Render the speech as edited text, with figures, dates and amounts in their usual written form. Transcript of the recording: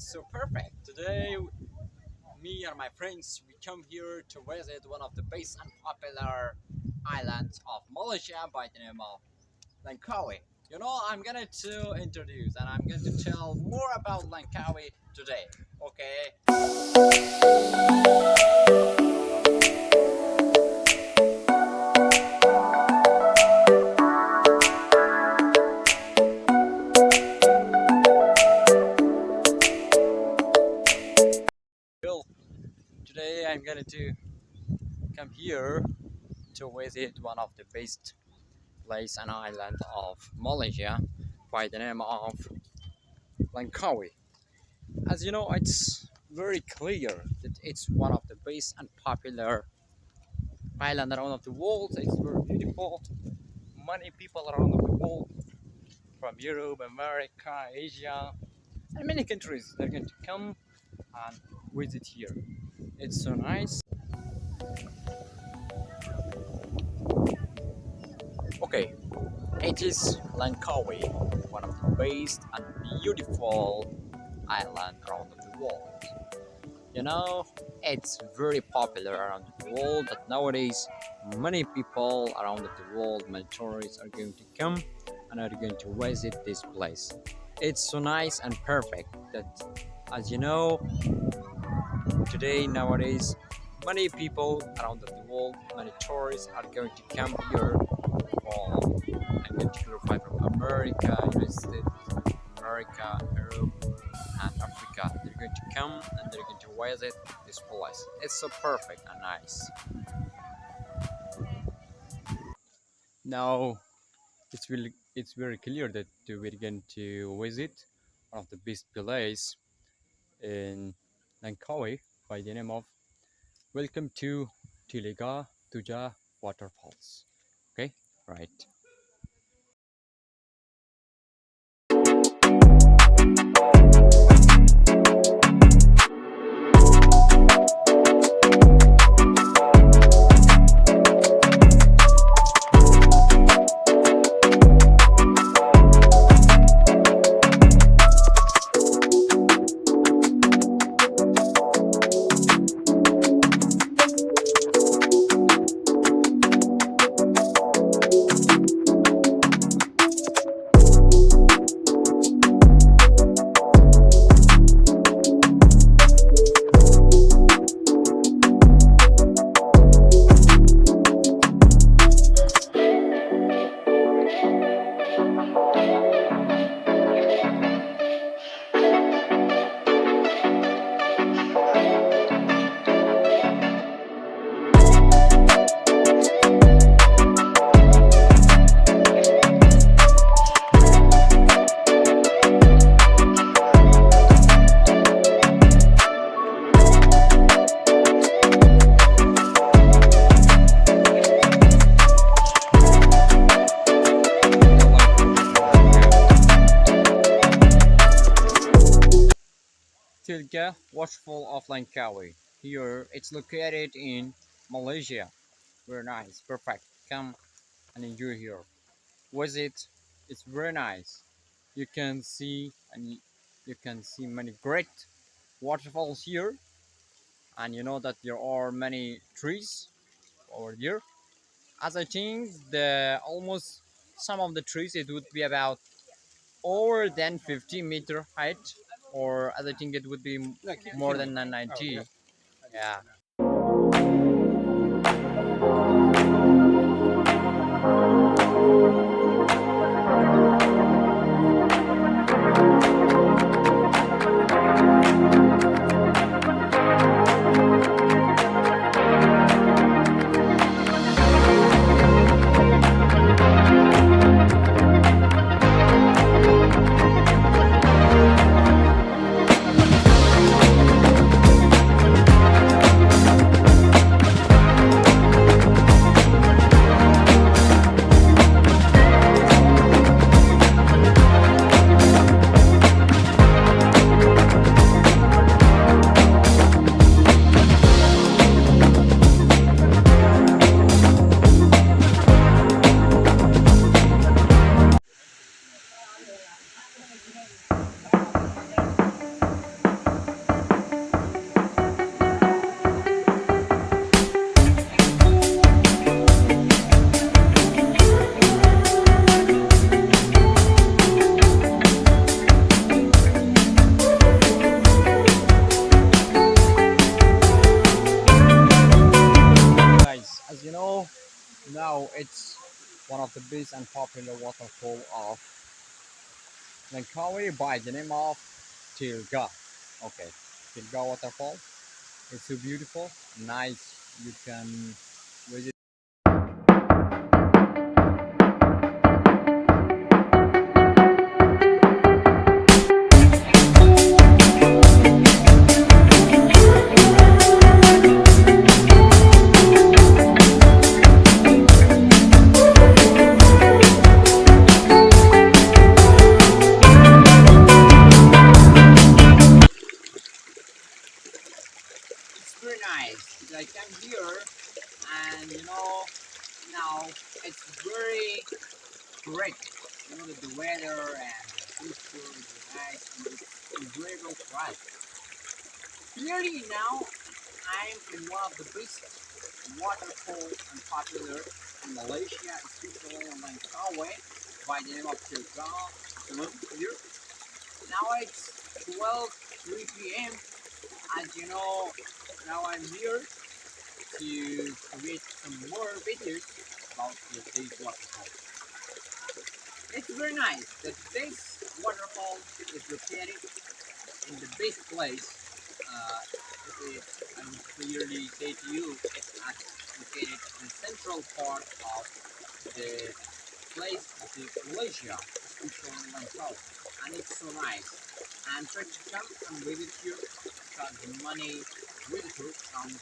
so perfect. Today, me and my friends we come here to visit one of the best and popular islands of Malaysia by the name of Langkawi. I'm gonna to introduce and I'm going to tell more about Langkawi today. Okay. Well, today I'm gonna to come here to visit one of the best place and island of Malaysia by the name of Langkawi. As you know, it's very clear that it's one of the best and popular island around the world. It's very beautiful. Many people around the world from Europe, America, Asia, and many countries they're going to come and visit here. It's so nice. Okay, it is Langkawi, one of the best and beautiful island around the world. It's very popular around the world that nowadays many people around the world, many tourists are going to come and are going to visit this place. It's so nice and perfect that, as you know, today nowadays many people around the world, many tourists are going to come here from, I'm going to clarify, from America, United States, America, Europe, and Africa. They're going to come and they're going to visit this place. It's so perfect and nice. Now it's very clear that we're going to visit one of the best places in Langkawi by the name of Welcome to Telaga Waterfalls. Okay, right. Telaga Waterfall of Langkawi. Here it's located in Malaysia. Very nice, perfect. Come and enjoy here. Visit, it's very nice. You can see you can see many great waterfalls here, and you know that there are many trees over here. As I think the almost some of the trees it would be about over than 50-meter height, or as I think it would be more than 90. Yeah. Now it's one of the best and popular waterfall of Langkawi by the name of Telaga. Okay, Telaga waterfall. It's so beautiful, nice. You can visit. It's very nice. I came here, and now it's very great. The weather and the picture is nice, and it's enjoyable for us. Clearly now I'm in one of the best waterfalls and popular in Malaysia, especially in Langkawi, by the name of Telaga. Here. Now it's 12:03 p.m. As you know, now I'm here to create some more videos about this waterfall. It's very nice that this waterfall is located in the best place. I would clearly say to you, it's located in the central part of the place of the Malaysia, especially in Langkawi, and it's so nice. And try to come and visit here because the money visitor comes